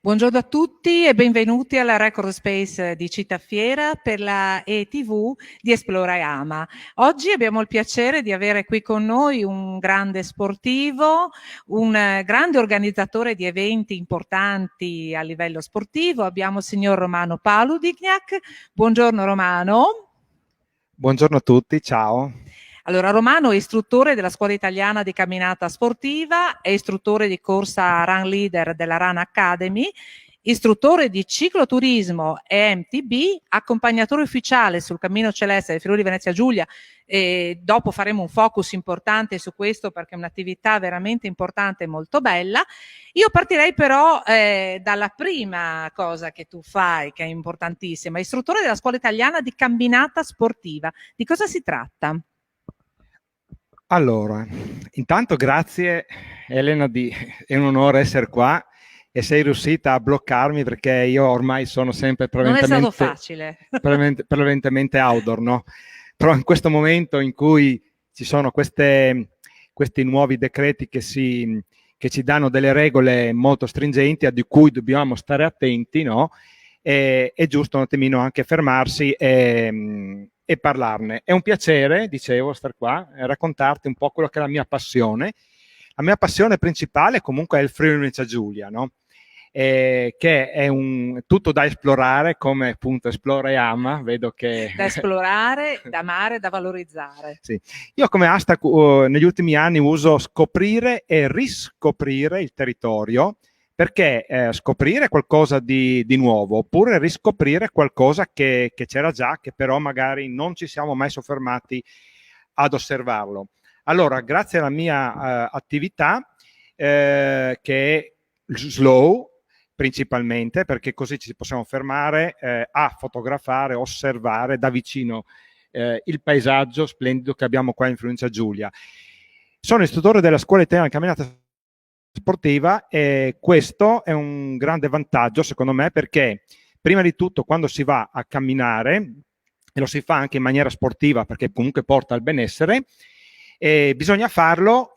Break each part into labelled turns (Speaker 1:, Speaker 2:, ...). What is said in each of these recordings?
Speaker 1: Buongiorno a tutti e benvenuti alla Record Space di Citafiera per la ETV di Esplorama. Oggi abbiamo il piacere di avere qui con noi un grande sportivo, un grande organizzatore di eventi importanti a livello sportivo. Abbiamo il signor Romano Paludignac. Buongiorno Romano.
Speaker 2: Buongiorno a tutti, ciao.
Speaker 1: Allora, Romano è istruttore della Scuola Italiana di Camminata Sportiva, è istruttore di corsa Run Leader della Run Academy, istruttore di cicloturismo e MTB, accompagnatore ufficiale sul Cammino Celeste del Friuli Venezia Giulia. E dopo faremo un focus importante su questo perché è un'attività veramente importante e molto bella. Io partirei però dalla prima cosa che tu fai, che è importantissima, istruttore della Scuola Italiana di Camminata Sportiva. Di cosa si tratta?
Speaker 2: Allora, intanto grazie Elena, è un onore essere qua e sei riuscita a bloccarmi perché io ormai sono sempre
Speaker 1: Non è stato facile.
Speaker 2: prevalentemente outdoor, no? Però in questo momento in cui ci sono questi nuovi decreti che ci danno delle regole molto stringenti a di cui dobbiamo stare attenti, no? È giusto un attimino anche fermarsi e parlarne. È un piacere, dicevo, star qua e raccontarti un po' quello che è la mia passione. La mia passione principale comunque è il Friuli Venezia Giulia, no? Che è tutto da esplorare, come appunto esplora e ama, vedo che...
Speaker 1: Da esplorare, da amare, da valorizzare.
Speaker 2: Sì. Io come hashtag negli ultimi anni uso scoprire e riscoprire il territorio, perché scoprire qualcosa di nuovo oppure riscoprire qualcosa che c'era già, che però magari non ci siamo mai soffermati ad osservarlo. Allora, grazie alla mia attività, che è slow principalmente, perché così ci possiamo fermare a fotografare, osservare da vicino il paesaggio splendido che abbiamo qua in Friuli Giulia. Sono istruttore della Scuola Italiana di Camminata Sportiva e questo è un grande vantaggio secondo me, perché prima di tutto quando si va a camminare, e lo si fa anche in maniera sportiva perché comunque porta al benessere, bisogna farlo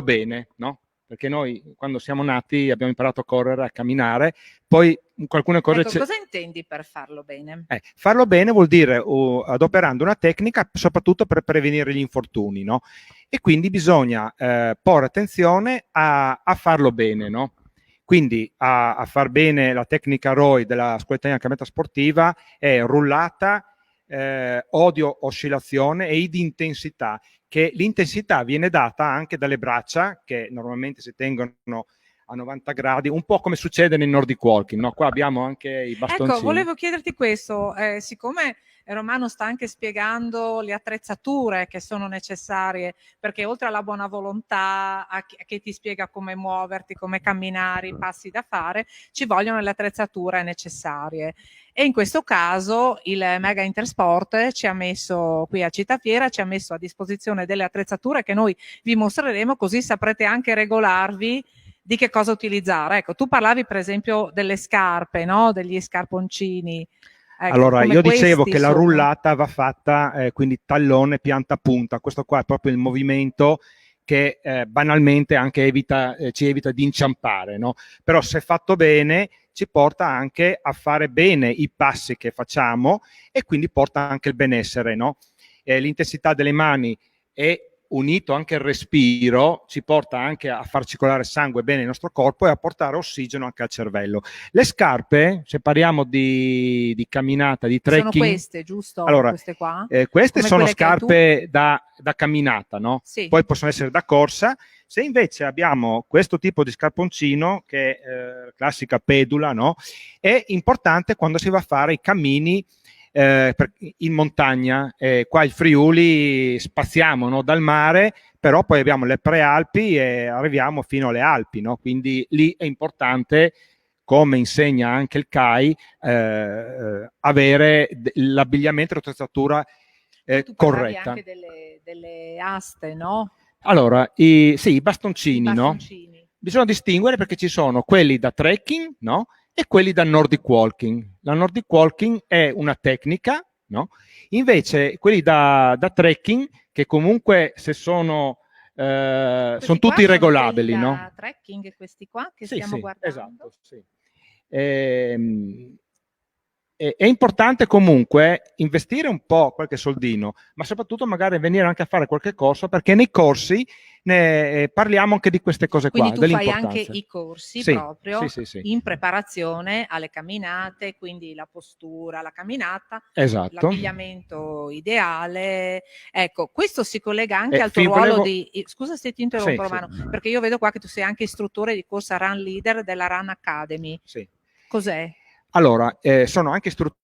Speaker 2: bene, no? Perché noi quando siamo nati abbiamo imparato a correre, a camminare, poi alcune cose...
Speaker 1: Ecco, cosa intendi per farlo bene?
Speaker 2: Farlo bene vuol dire adoperando una tecnica soprattutto per prevenire gli infortuni, no? E quindi bisogna porre attenzione a farlo bene, no? Quindi a far bene la tecnica ROI della Scuola Italiana di Camminata Sportiva è rullata, odio, oscillazione e id intensità, che l'intensità viene data anche dalle braccia che normalmente si tengono a 90 gradi, un po' come succede nel Nordic Walking, no? Qua abbiamo anche i bastoncini.
Speaker 1: Ecco, volevo chiederti questo, siccome Romano sta anche spiegando le attrezzature che sono necessarie, perché oltre alla buona volontà, che ti spiega come muoverti, come camminare, i passi da fare, ci vogliono le attrezzature necessarie. E in questo caso il Mega Intersport ci ha messo qui a Citafiera, ci ha messo a disposizione delle attrezzature che noi vi mostreremo, così saprete anche regolarvi di che cosa utilizzare. Ecco, tu parlavi per esempio delle scarpe, no? Degli scarponcini. Ecco,
Speaker 2: allora, io dicevo che la
Speaker 1: sono...
Speaker 2: rullata va fatta, quindi tallone, pianta, punta. Questo qua è proprio il movimento che banalmente anche ci evita di inciampare, no? Però se fatto bene ci porta anche a fare bene i passi che facciamo e quindi porta anche il benessere, no? L'intensità delle mani è unito anche il respiro, ci porta anche a far circolare sangue bene nel nostro corpo e a portare ossigeno anche al cervello. Le scarpe, se parliamo di camminata, di trekking...
Speaker 1: Sono queste, giusto?
Speaker 2: Allora,
Speaker 1: queste qua?
Speaker 2: queste sono scarpe da camminata, no?
Speaker 1: Sì.
Speaker 2: Poi possono essere da corsa. Se invece abbiamo questo tipo di scarponcino, che è classica pedula, no? È importante quando si va a fare i cammini in montagna. Qua il Friuli spaziamo, no? Dal mare, però poi abbiamo le prealpi e arriviamo fino alle Alpi, no? Quindi lì è importante, come insegna anche il CAI, avere l'abbigliamento e l'attrezzatura corretta.
Speaker 1: Anche delle aste, no?
Speaker 2: Allora, sì, i bastoncini, no?
Speaker 1: bastoncini.
Speaker 2: Bisogna distinguere perché ci sono quelli da trekking, no? E quelli da Nordic Walking. La Nordic Walking è una tecnica, no? Invece quelli da trekking, che comunque se sono sono tutti regolabili, no?
Speaker 1: Trekking, questi qua che
Speaker 2: Sì,
Speaker 1: stiamo
Speaker 2: sì,
Speaker 1: guardando.
Speaker 2: esatto, sì. È importante comunque investire un po' qualche soldino, ma soprattutto magari venire anche a fare qualche corso, perché nei corsi ne parliamo anche di queste cose qua,
Speaker 1: Quindi tu fai anche
Speaker 2: dell'importanza.
Speaker 1: i corsi
Speaker 2: Sì,
Speaker 1: proprio
Speaker 2: sì.
Speaker 1: in preparazione alle camminate, quindi la postura, la camminata,
Speaker 2: Esatto.
Speaker 1: l'abbigliamento ideale. Ecco, questo si collega anche al tuo
Speaker 2: volevo...
Speaker 1: ruolo di... Scusa se ti interrompo,
Speaker 2: Sì,
Speaker 1: Romano, perché io vedo qua che tu sei anche istruttore di corsa Run Leader della Run Academy.
Speaker 2: Sì.
Speaker 1: Cos'è?
Speaker 2: Allora, sono anche istruttore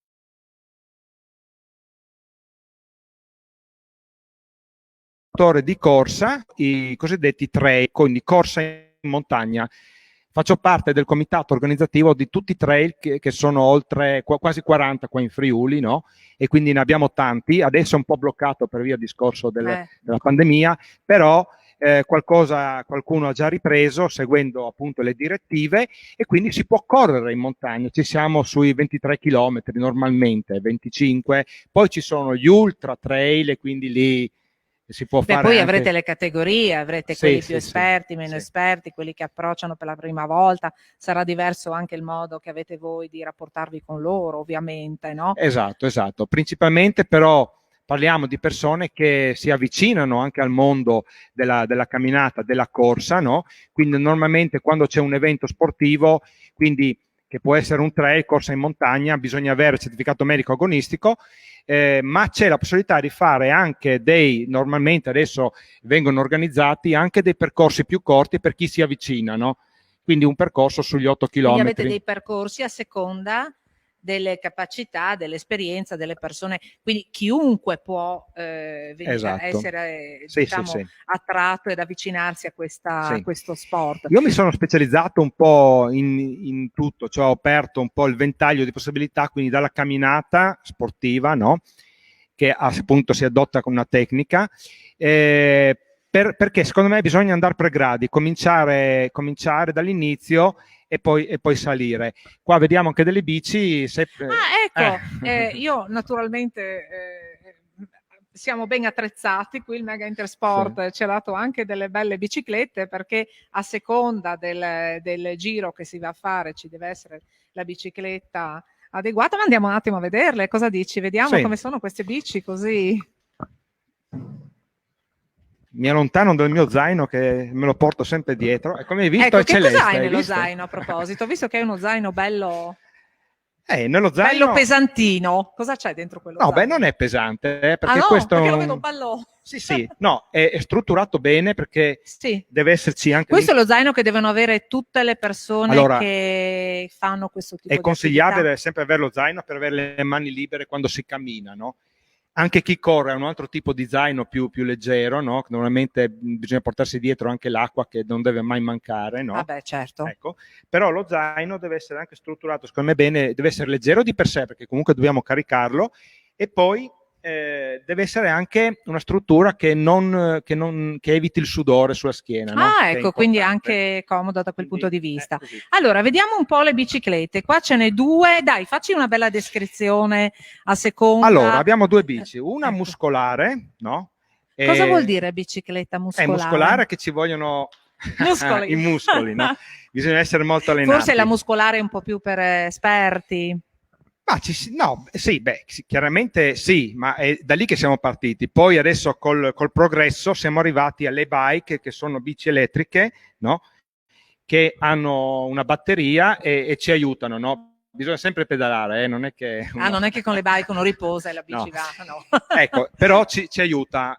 Speaker 2: di corsa, i cosiddetti trail, quindi corsa in montagna. Faccio parte del comitato organizzativo di tutti i trail che sono oltre quasi 40 qua in Friuli, no? E quindi ne abbiamo tanti. Adesso è un po' bloccato per via del discorso della pandemia, però qualcuno ha già ripreso seguendo appunto le direttive e quindi si può correre in montagna. Ci siamo sui 23 km normalmente, 25, poi ci sono gli ultra trail e quindi lì si può fare
Speaker 1: poi
Speaker 2: anche...
Speaker 1: avrete le categorie, avrete
Speaker 2: Sì,
Speaker 1: quelli
Speaker 2: sì,
Speaker 1: più esperti, meno esperti, quelli che approcciano per la prima volta, sarà diverso anche il modo che avete voi di rapportarvi con loro, ovviamente, no?
Speaker 2: Esatto. Principalmente però parliamo di persone che si avvicinano anche al mondo della camminata, della corsa, no? Quindi normalmente quando c'è un evento sportivo, quindi che può essere un trail, corsa in montagna, bisogna avere il certificato medico agonistico, ma c'è la possibilità di fare anche normalmente adesso vengono organizzati anche dei percorsi più corti per chi si avvicina, no? Quindi un percorso sugli 8 km.
Speaker 1: Quindi avete dei percorsi a seconda delle capacità, dell'esperienza delle persone, quindi chiunque può essere diciamo, attratto ed avvicinarsi a questo sport.
Speaker 2: Io mi sono specializzato un po' in tutto, cioè ho aperto un po' il ventaglio di possibilità, quindi dalla camminata sportiva, no? Che appunto si adotta con una tecnica, perché secondo me bisogna andare per gradi, cominciare dall'inizio e poi salire. Qua vediamo anche delle bici.
Speaker 1: Io naturalmente siamo ben attrezzati, qui il Mega Intersport ci ha dato anche delle belle biciclette, perché a seconda del giro che si va a fare ci deve essere la bicicletta adeguata, ma andiamo un attimo a vederle, cosa dici? Vediamo come sono queste bici così.
Speaker 2: Mi allontano dal mio zaino che me lo porto sempre dietro e come hai visto
Speaker 1: ecco,
Speaker 2: è celeste.
Speaker 1: Che cosa hai nello zaino, a proposito? Visto che è uno zaino bello...
Speaker 2: nello zaino...
Speaker 1: bello pesantino, cosa c'è dentro quello zaino?
Speaker 2: No, beh, non è pesante, perché
Speaker 1: questo... perché lo vedo ballo.
Speaker 2: Sì, no, è strutturato bene perché deve esserci anche...
Speaker 1: Questo è lo zaino che devono avere tutte le persone che fanno questo tipo di attività.
Speaker 2: È consigliabile sempre avere lo zaino per avere le mani libere quando si cammina, no? Anche chi corre ha un altro tipo di zaino più leggero, no? Normalmente bisogna portarsi dietro anche l'acqua che non deve mai mancare, no?
Speaker 1: Certo.
Speaker 2: Ecco. Però lo zaino deve essere anche strutturato, secondo me bene, deve essere leggero di per sé, perché comunque dobbiamo caricarlo, e poi deve essere anche una struttura che eviti il sudore sulla schiena. No?
Speaker 1: Ecco, quindi anche comodo da quel punto di vista. Allora, vediamo un po' le biciclette. Qua ce n'è due. Dai, facci una bella descrizione a seconda.
Speaker 2: Allora, abbiamo due bici. Una muscolare, no?
Speaker 1: Cosa vuol dire bicicletta muscolare?
Speaker 2: Muscolare che ci vogliono i muscoli, no? Bisogna essere molto allenati.
Speaker 1: Forse la muscolare è un po' più per esperti.
Speaker 2: Chiaramente sì, ma è da lì che siamo partiti. Poi adesso col progresso siamo arrivati alle bike, che sono bici elettriche, no? Che hanno una batteria e ci aiutano, no? Bisogna sempre pedalare, non è che...
Speaker 1: non è che con le bike uno riposa e la bici va, no.
Speaker 2: Ecco, però ci aiuta.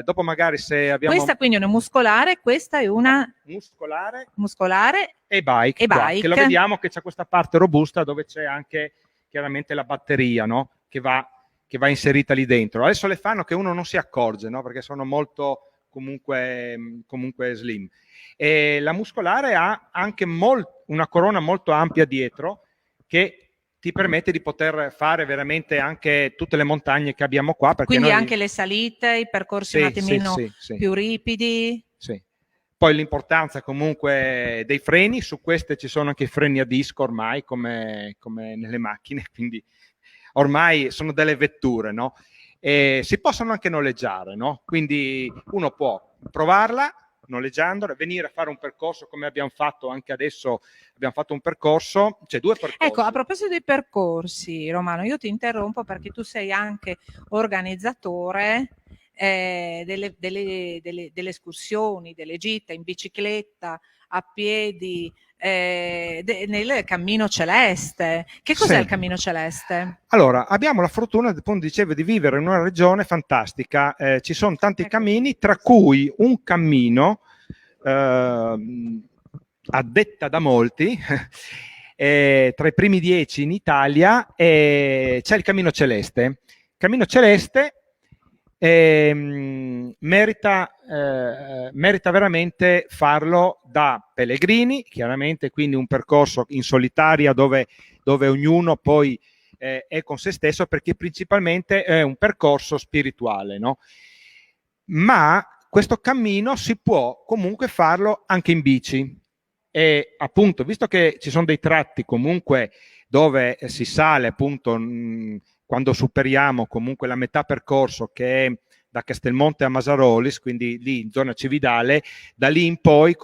Speaker 2: Dopo magari se abbiamo...
Speaker 1: Questa quindi è una muscolare, questa è una... muscolare
Speaker 2: e bike. Che lo vediamo che c'è questa parte robusta dove c'è anche chiaramente la batteria, no? Che va inserita lì dentro. Adesso le fanno che uno non si accorge, no? Perché sono molto comunque slim. E la muscolare ha anche una corona molto ampia dietro che ti permette di poter fare veramente anche tutte le montagne che abbiamo qua.
Speaker 1: Quindi anche le salite, i percorsi un attimino più ripidi.
Speaker 2: Sì. Poi l'importanza comunque dei freni, su queste ci sono anche i freni a disco ormai, come nelle macchine, quindi ormai sono delle vetture, no? e si possono anche noleggiare, no? Quindi uno può provarla noleggiandola, venire a fare un percorso come abbiamo fatto anche adesso. Abbiamo fatto un percorso, cioè 2 percorsi.
Speaker 1: Ecco, a proposito dei percorsi, Romano, io ti interrompo perché tu sei anche organizzatore delle escursioni, delle gite in bicicletta, a piedi, nel Cammino Celeste. Che cos'è
Speaker 2: Sì.
Speaker 1: il Cammino Celeste?
Speaker 2: Allora, abbiamo la fortuna, appunto, dicevo, di vivere in una regione fantastica. Ci sono tanti
Speaker 1: Ecco.
Speaker 2: cammini, tra cui un cammino a detta da molti, tra i primi 10 in Italia, c'è il Cammino Celeste. Cammino Celeste merita veramente farlo da pellegrini, chiaramente, quindi un percorso in solitaria dove ognuno poi è con se stesso, perché principalmente è un percorso spirituale, no? Ma questo cammino si può comunque farlo anche in bici, e appunto, visto che ci sono dei tratti comunque dove si sale, appunto, quando superiamo comunque la metà percorso, che è da Castelmonte a Masarolis, quindi lì in zona Cividale, da lì in poi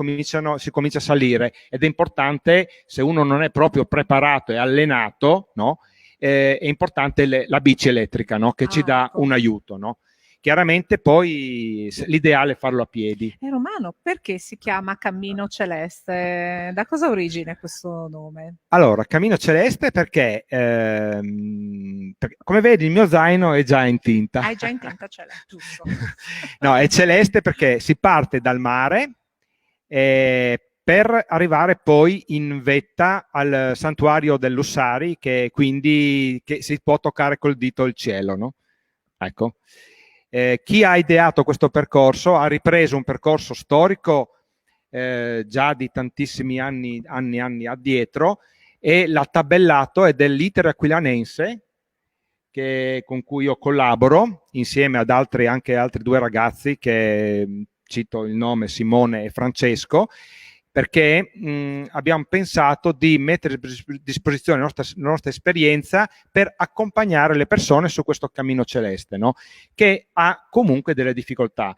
Speaker 2: si comincia a salire, ed è importante, se uno non è proprio preparato e allenato, no? È importante la bici elettrica, no? Che ci dà
Speaker 1: Ecco.
Speaker 2: un aiuto, no? Chiaramente poi l'ideale è farlo a piedi.
Speaker 1: Romano, perché si chiama Cammino Celeste? Da cosa ha origine questo nome?
Speaker 2: Allora, Cammino Celeste perché, come vedi, il mio zaino è già in tinta.
Speaker 1: Hai già in tinta celeste, giusto.
Speaker 2: No, è celeste perché si parte dal mare per arrivare poi in vetta al santuario del Lussari, che quindi si può toccare col dito il cielo, no? Ecco. Chi ha ideato questo percorso ha ripreso un percorso storico già di tantissimi anni addietro, e l'ha tabellato, è dell'Iter Aquilanense, con cui io collaboro insieme ad anche altri 2 ragazzi, che cito il nome, Simone e Francesco, perché abbiamo pensato di mettere a disposizione la nostra esperienza per accompagnare le persone su questo cammino celeste, no? Che ha comunque delle difficoltà.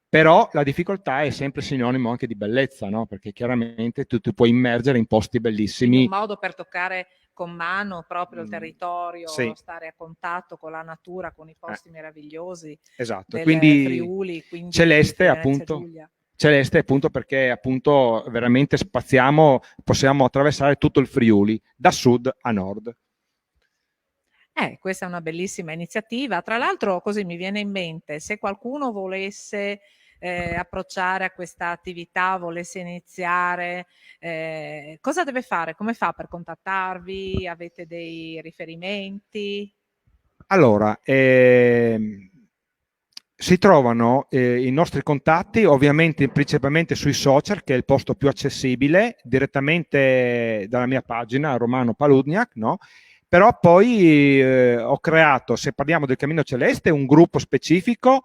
Speaker 2: Però la difficoltà è sempre sinonimo anche di bellezza, no? Perché chiaramente tu ti puoi immergere in posti bellissimi.
Speaker 1: Quindi un modo per toccare con mano proprio il territorio,
Speaker 2: sì.
Speaker 1: Stare a contatto con la natura, con i posti meravigliosi.
Speaker 2: Esatto,
Speaker 1: del
Speaker 2: quindi
Speaker 1: Friuli, quindi
Speaker 2: Celeste,
Speaker 1: Venezia
Speaker 2: appunto.
Speaker 1: Giulia.
Speaker 2: Celeste appunto perché appunto veramente possiamo attraversare tutto il Friuli, da sud a nord.
Speaker 1: Questa è una bellissima iniziativa. Tra l'altro, così mi viene in mente, se qualcuno volesse approcciare a questa attività, volesse iniziare, cosa deve fare? Come fa per contattarvi? Avete dei riferimenti?
Speaker 2: Allora, si trovano i nostri contatti ovviamente principalmente sui social, che è il posto più accessibile, direttamente dalla mia pagina Romano Paludniak, no? Però poi ho creato, se parliamo del Cammino Celeste, un gruppo specifico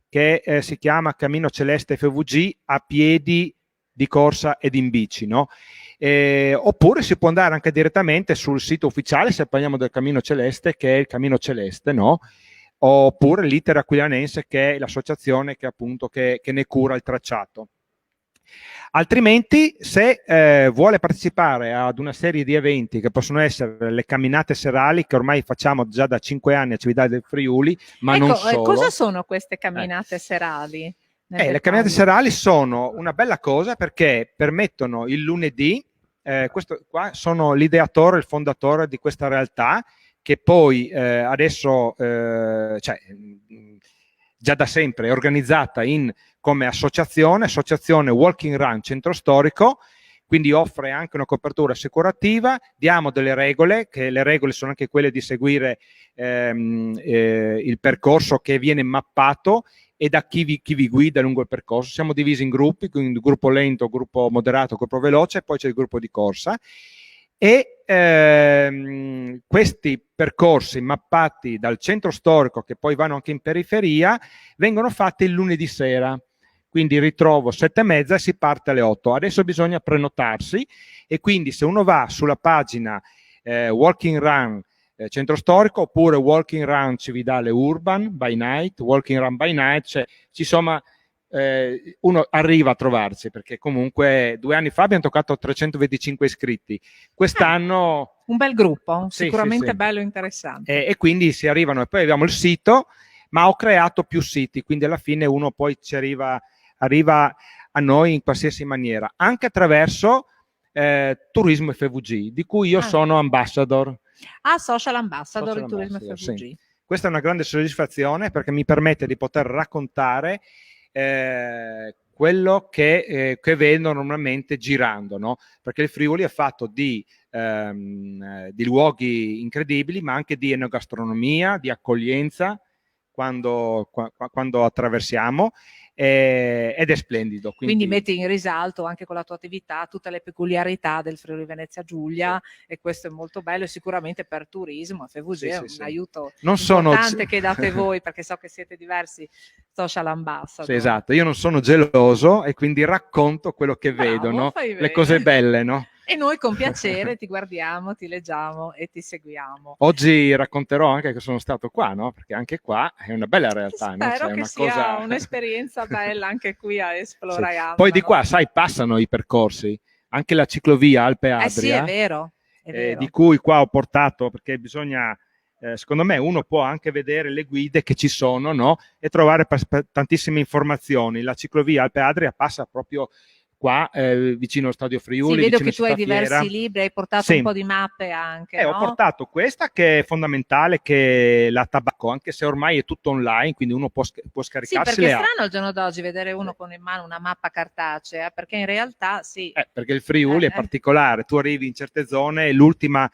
Speaker 2: che si chiama Cammino Celeste FVG, a piedi, di corsa ed in bici, no? Oppure si può andare anche direttamente sul sito ufficiale, se parliamo del Cammino Celeste, che è il Cammino Celeste, no? Oppure l'Iter Aquilanense, che è l'associazione che appunto che ne cura il tracciato. Altrimenti, se vuole partecipare ad una serie di eventi che possono essere le camminate serali, che ormai facciamo già da 5 anni a Cividale del Friuli, ma non solo.
Speaker 1: Cosa sono queste camminate serali?
Speaker 2: Le camminate serali sono una bella cosa perché permettono il lunedì, questo qua sono l'ideatore, il fondatore di questa realtà, che poi adesso, già da sempre è organizzata come associazione Walking Run Centro Storico, quindi offre anche una copertura assicurativa, diamo delle regole, che le regole sono anche quelle di seguire il percorso che viene mappato, e da chi vi guida lungo il percorso. Siamo divisi in gruppi, quindi gruppo lento, gruppo moderato, gruppo veloce, e poi c'è il gruppo di corsa. E questi percorsi mappati dal centro storico, che poi vanno anche in periferia, vengono fatti il lunedì sera. Quindi ritrovo 7:30 e si parte alle 8. Adesso bisogna prenotarsi, e quindi se uno va sulla pagina Walking Run centro storico, oppure Walking Run Cividale Urban by Night, Walking Run by Night, cioè insomma uno arriva a trovarci, perché comunque 2 anni fa abbiamo toccato 325 iscritti, quest'anno
Speaker 1: un bel gruppo,
Speaker 2: sì,
Speaker 1: sicuramente
Speaker 2: sì.
Speaker 1: bello e interessante.
Speaker 2: E quindi si arrivano, e poi abbiamo il sito, ma ho creato più siti, quindi alla fine uno poi ci arriva a noi in qualsiasi maniera, anche attraverso Turismo FVG, di cui io sono ambassador.
Speaker 1: Social ambassador di Turismo FVG.
Speaker 2: Sì. Questa è una grande soddisfazione, perché mi permette di poter raccontare quello che vedo normalmente girando, no? Perché il Friuli è fatto di luoghi incredibili, ma anche di enogastronomia, di accoglienza quando attraversiamo, ed è splendido.
Speaker 1: Quindi metti in risalto anche con la tua attività tutte le peculiarità del Friuli Venezia Giulia, sì. E questo è molto bello, e sicuramente per turismo FVG sì, è un aiuto importante che date voi, perché so che siete diversi social ambassador.
Speaker 2: Sì, esatto, io non sono geloso e quindi racconto quello che vedo, no? Le cose belle, no?
Speaker 1: E noi con piacere ti guardiamo, ti leggiamo e ti seguiamo.
Speaker 2: Oggi racconterò anche che sono stato qua, no? Perché anche qua è una bella realtà.
Speaker 1: Spero
Speaker 2: no?
Speaker 1: che sia un'esperienza bella anche qui a Esplora
Speaker 2: sì.
Speaker 1: Ama.
Speaker 2: Poi di qua, sai, passano i percorsi, anche la ciclovia Alpe Adria.
Speaker 1: Sì, è vero. È vero.
Speaker 2: Di cui qua ho portato, perché bisogna, secondo me, uno può anche vedere le guide che ci sono, no? E trovare tantissime informazioni. La ciclovia Alpe Adria passa proprio qua, vicino allo Stadio Friuli.
Speaker 1: Sì, vedo che tu hai diversi libri, hai portato
Speaker 2: sì.
Speaker 1: un po' di mappe anche, no?
Speaker 2: Ho portato questa, che è fondamentale, che è la Tabacco, anche se ormai è tutto online, quindi uno può scaricarsi.
Speaker 1: Sì, perché è strano al giorno d'oggi vedere uno con in mano una mappa cartacea, perché in realtà sì.
Speaker 2: Perché il Friuli è particolare, tu arrivi in certe zone, l'ultima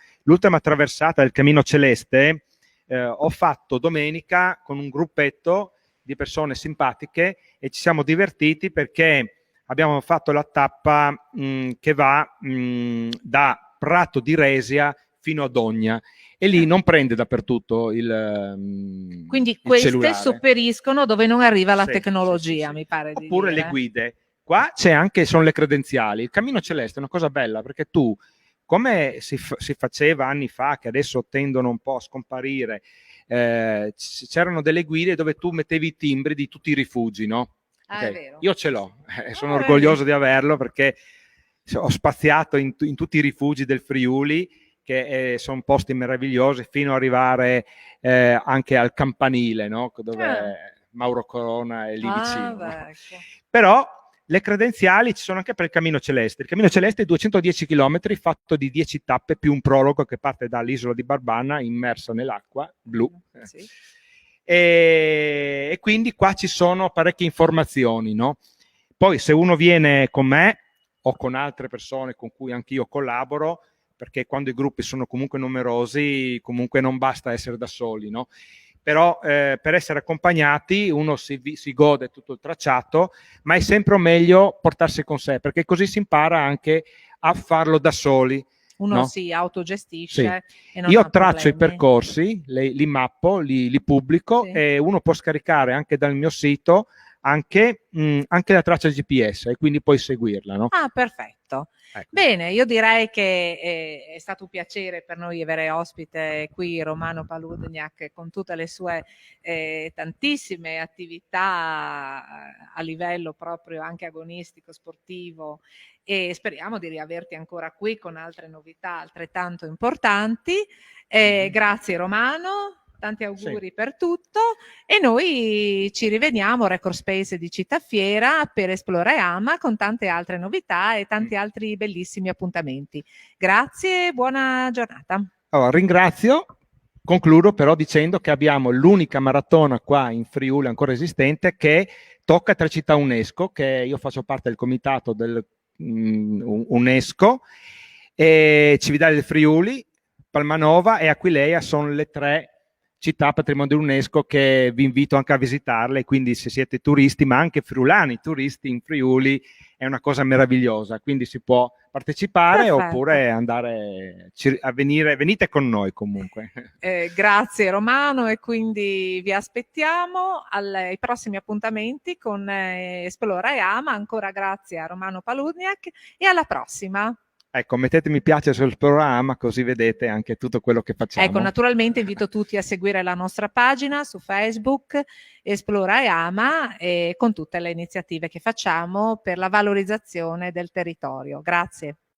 Speaker 2: traversata del Cammino Celeste ho fatto domenica con un gruppetto di persone simpatiche, e ci siamo divertiti perché abbiamo fatto la tappa che va da Prato di Resia fino ad Ogna, e lì non prende dappertutto
Speaker 1: quindi queste
Speaker 2: cellulare.
Speaker 1: sopperiscono dove non arriva la tecnologia, sì. Mi pare di
Speaker 2: oppure
Speaker 1: dire.
Speaker 2: Le guide. Qua c'è anche, sono le credenziali. Il Cammino Celeste è una cosa bella, perché tu, come si faceva anni fa, che adesso tendono un po' a scomparire, c'erano delle guide dove tu mettevi i timbri di tutti i rifugi, no? Okay.
Speaker 1: È vero.
Speaker 2: Io ce l'ho, sono orgoglioso di averlo, perché ho spaziato in tutti i rifugi del Friuli, che sono posti meravigliosi, fino ad arrivare anche al Campanile, no? Dove Mauro Corona è lì vicino. No?
Speaker 1: Ecco.
Speaker 2: Però le credenziali ci sono anche per il Cammino Celeste. Il Cammino Celeste è 210 km, fatto di 10 tappe, più un prologo che parte dall'isola di Barbana, immersa nell'acqua blu.
Speaker 1: Sì.
Speaker 2: E quindi qua ci sono parecchie informazioni, no? Poi se uno viene con me o con altre persone con cui anch'io collaboro, perché quando i gruppi sono comunque numerosi, comunque non basta essere da soli, no? Però per essere accompagnati uno si gode tutto il tracciato, ma è sempre meglio portarsi con sé, perché così si impara anche a farlo da soli.
Speaker 1: Uno si autogestisce.
Speaker 2: Sì. E non io traccio i percorsi, li mappo, li pubblico, sì. E uno può scaricare anche dal mio sito anche la traccia GPS, e quindi puoi seguirla, no?
Speaker 1: Ah, perfetto. Ecco. Bene, io direi che è stato un piacere per noi avere ospite qui Romano Paludniak, con tutte le sue tantissime attività a livello proprio anche agonistico, sportivo, e speriamo di riaverti ancora qui con altre novità altrettanto importanti. Grazie Romano. Tanti auguri per tutto, e noi ci rivediamo Record Space di Cittafiera per Esplora Ama, con tante altre novità e tanti altri bellissimi appuntamenti. Grazie e buona giornata.
Speaker 2: Allora, ringrazio. Concludo però dicendo che abbiamo l'unica maratona qua in Friuli ancora esistente, che tocca 3 città UNESCO, che io faccio parte del comitato del UNESCO, e Cividale del Friuli, Palmanova e Aquileia sono le 3 città patrimonio dell'UNESCO, che vi invito anche a visitarle. Quindi se siete turisti, ma anche friulani turisti in Friuli, è una cosa meravigliosa, quindi si può partecipare. Perfetto. Oppure andare a venite con noi comunque.
Speaker 1: Grazie Romano, e quindi vi aspettiamo ai prossimi appuntamenti con Esplora e Ama. Ancora grazie a Romano Paludniak e alla prossima.
Speaker 2: Ecco, mettete mi piace sul programma così vedete anche tutto quello che facciamo.
Speaker 1: Ecco, naturalmente invito tutti a seguire la nostra pagina su Facebook, Esplora e Ama, con tutte le iniziative che facciamo per la valorizzazione del territorio. Grazie.